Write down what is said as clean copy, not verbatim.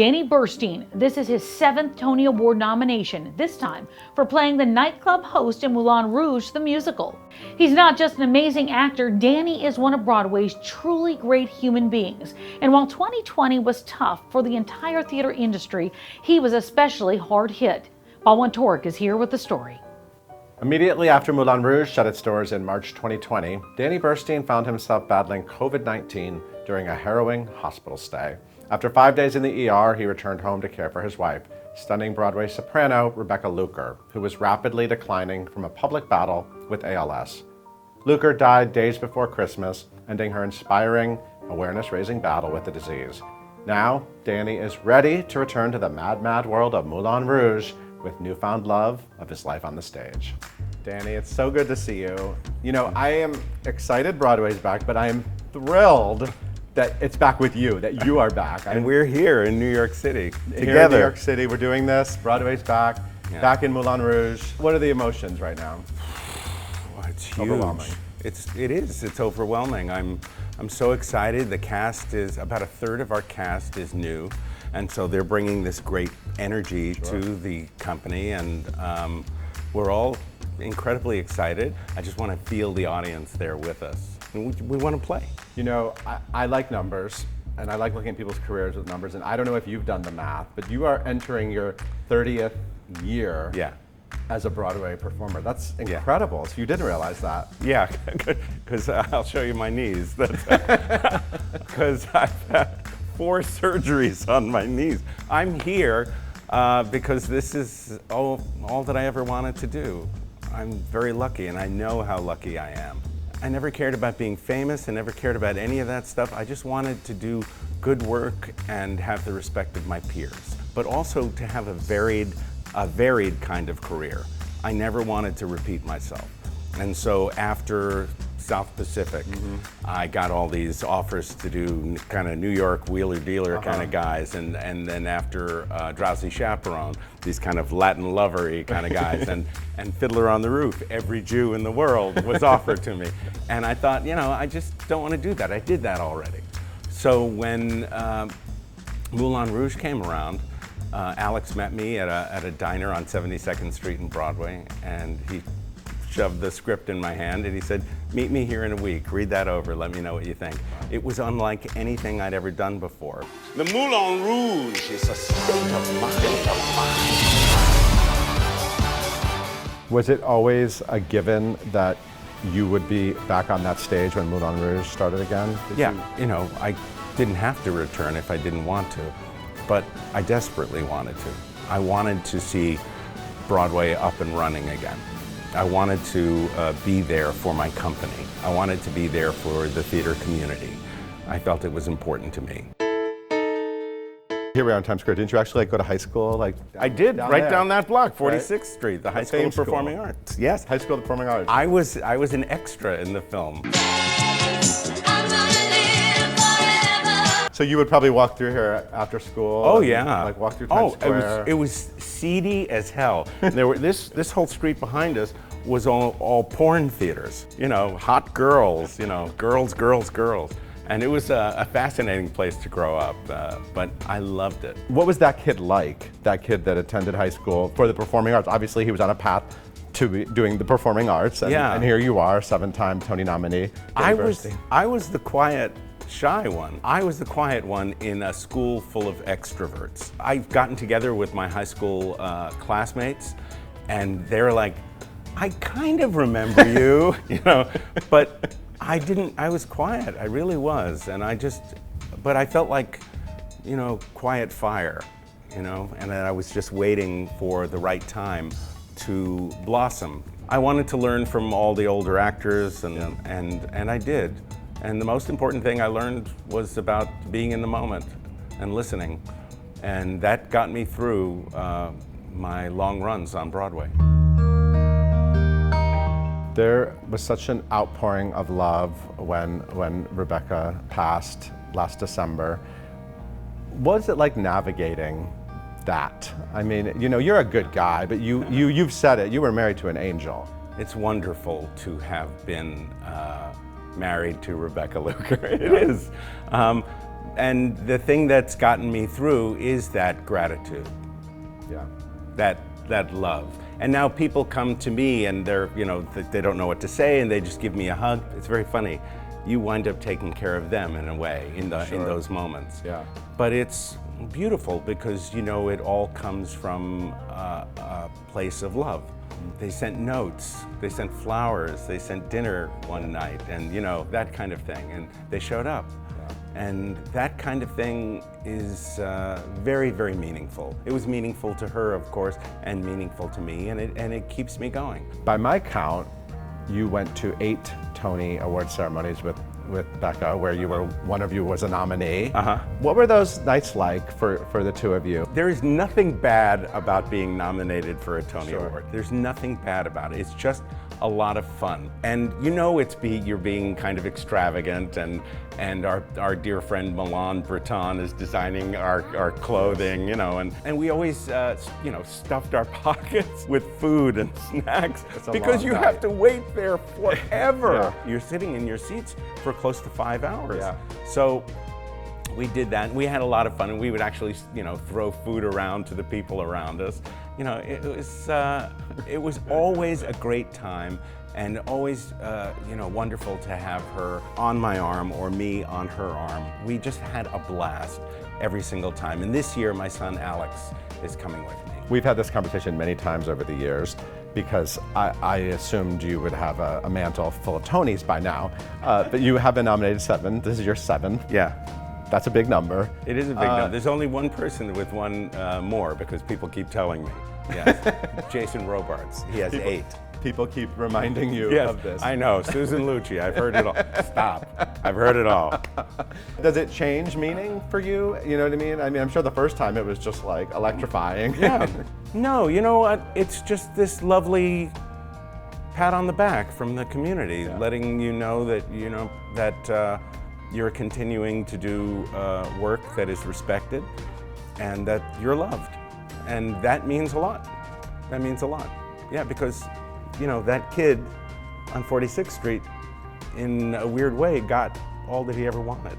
Danny Burstein. This is his 7th Tony Award nomination, this time for playing the nightclub host in Moulin Rouge, the musical. He's not just an amazing actor, Danny is one of Broadway's truly great human beings. And while 2020 was tough for the entire theater industry, he was especially hard hit. Baldwin Torek is here with the story. Immediately after Moulin Rouge shut its doors in March 2020, Danny Burstein found himself battling COVID-19 during a harrowing hospital stay. After 5 days in the ER, he returned home to care for his wife, stunning Broadway soprano Rebecca Luker, who was rapidly declining from a public battle with ALS. Luker died days before Christmas, ending her inspiring, awareness-raising battle with the disease. Now, Danny is ready to return to the mad, mad world of Moulin Rouge with newfound love of his life on the stage. Danny, it's so good to see you. You know, I am excited Broadway's back, but I am thrilled that it's back with you, that you are back. And we're here in New York City together. Here in New York City, we're doing this. Broadway's back, back in Moulin Rouge. What are the emotions right now? Oh, it's huge. Overwhelming. It is. It's overwhelming. I'm so excited. The cast is, about a third of our cast is new. And so they're bringing this great energy to the company, and we're all incredibly excited. I just want to feel the audience there with us. And we want to play. You know, I like numbers, and I like looking at people's careers with numbers, and I don't know if you've done the math, but you are entering your 30th year as a Broadway performer. That's incredible. So you didn't realize that. Yeah, because I'll show you my knees. Because I've had 4 surgeries on my knees. I'm here because this is all that I ever wanted to do. I'm very lucky, and I know how lucky I am. I never cared about being famous. I never cared about any of that stuff. I just wanted to do good work and have the respect of my peers, but also to have a varied kind of career. I never wanted to repeat myself. And so after South Pacific, I got all these offers to do kind of New York wheeler-dealer kind of guys, and then after Drowsy Chaperone, these kind of Latin lover-y kind of guys, and Fiddler on the Roof, every Jew in the world was offered to me. And I thought, you know, I just don't want to do that. I did that already. So when Moulin Rouge came around, Alex met me at a diner on 72nd Street in Broadway, and he shoved the script in my hand and he said, meet me here in a week, read that over, let me know what you think. It was unlike anything I'd ever done before. The Moulin Rouge is a state of mind. Was it always a given that you would be back on that stage when Moulin Rouge started again? You know, I didn't have to return if I didn't want to, but I desperately wanted to. I wanted to see Broadway up and running again. I wanted to be there for my company. I wanted to be there for the theater community. I felt it was important to me. Here we are in Times Square. Didn't you actually go to high school? I did, down that block, 46th Street, the High School of Performing Arts. Yes. High School of Performing Arts. I was an extra in the film. So you would probably walk through here after school? Oh yeah. Like walk through Times Square? It was seedy as hell. There were this whole street behind us was all porn theaters. You know, hot girls, you know, girls. And it was a fascinating place to grow up, but I loved it. What was that kid like, that kid that attended high school for the performing arts? Obviously he was on a path to be doing the performing arts, and here you are, 7-time Tony nominee. I was the quiet, shy one. I was the quiet one in a school full of extroverts. I've gotten together with my high school classmates, and they're like, I kind of remember you, you know, but I didn't. I was quiet. I really was, and but I felt like, you know, quiet fire, you know, and then I was just waiting for the right time to blossom. I wanted to learn from all the older actors, and I did. And the most important thing I learned was about being in the moment and listening. And that got me through my long runs on Broadway. There was such an outpouring of love when Rebecca passed last December. What was it like navigating that? I mean, you know, you're a good guy, but you've said it, you were married to an angel. It's wonderful to have been married to Rebecca Luker. It is. And the thing that's gotten me through is that gratitude, Yeah. that love. And now people come to me and they don't know what to say and they just give me a hug. It's very funny. You wind up taking care of them in a way in those moments. Yeah. But it's beautiful because it all comes from a place of love. They sent notes, they sent flowers, they sent dinner one night, and that kind of thing. And they showed up. And that kind of thing is very, very meaningful. It was meaningful to her, of course, and meaningful to me, and it keeps me going. By my count, you went to 8 Tony Award ceremonies with Becca, where one of you was a nominee. What were those nights like for the two of you? There is nothing bad about being nominated for a Tony Award. There's nothing bad about it. It's just a lot of fun. And you're being kind of extravagant, and our dear friend MOULIN Rouge is designing our clothing, and we always stuffed our pockets with food and snacks because you have to wait there forever. You're sitting in your seats for close to 5 hours. Yeah. So we did that, and we had a lot of fun, and we would actually, throw food around to the people around us. It was always a great time, and always, wonderful to have her on my arm or me on her arm. We just had a blast every single time. And this year, my son Alex is coming with me. We've had this conversation many times over the years, because I assumed you would have a mantle full of Tonys by now, but you have been nominated 7. This is your 7th. Yeah. That's a big number. It is a big number. There's only one person with one more, because people keep telling me. Yes. Jason Robards. He has 8. People keep reminding you of this. I know. Susan Lucci. I've heard it all. Stop. I've heard it all. Does it change meaning for you? You know what I mean? I mean, I'm sure the first time it was just like electrifying. Yeah. No, you know what? It's just this lovely pat on the back from the community, letting you know that you're continuing to do work that is respected, and that you're loved, and that means a lot. That means a lot. Yeah, because that kid on 46th Street, in a weird way, got all that he ever wanted.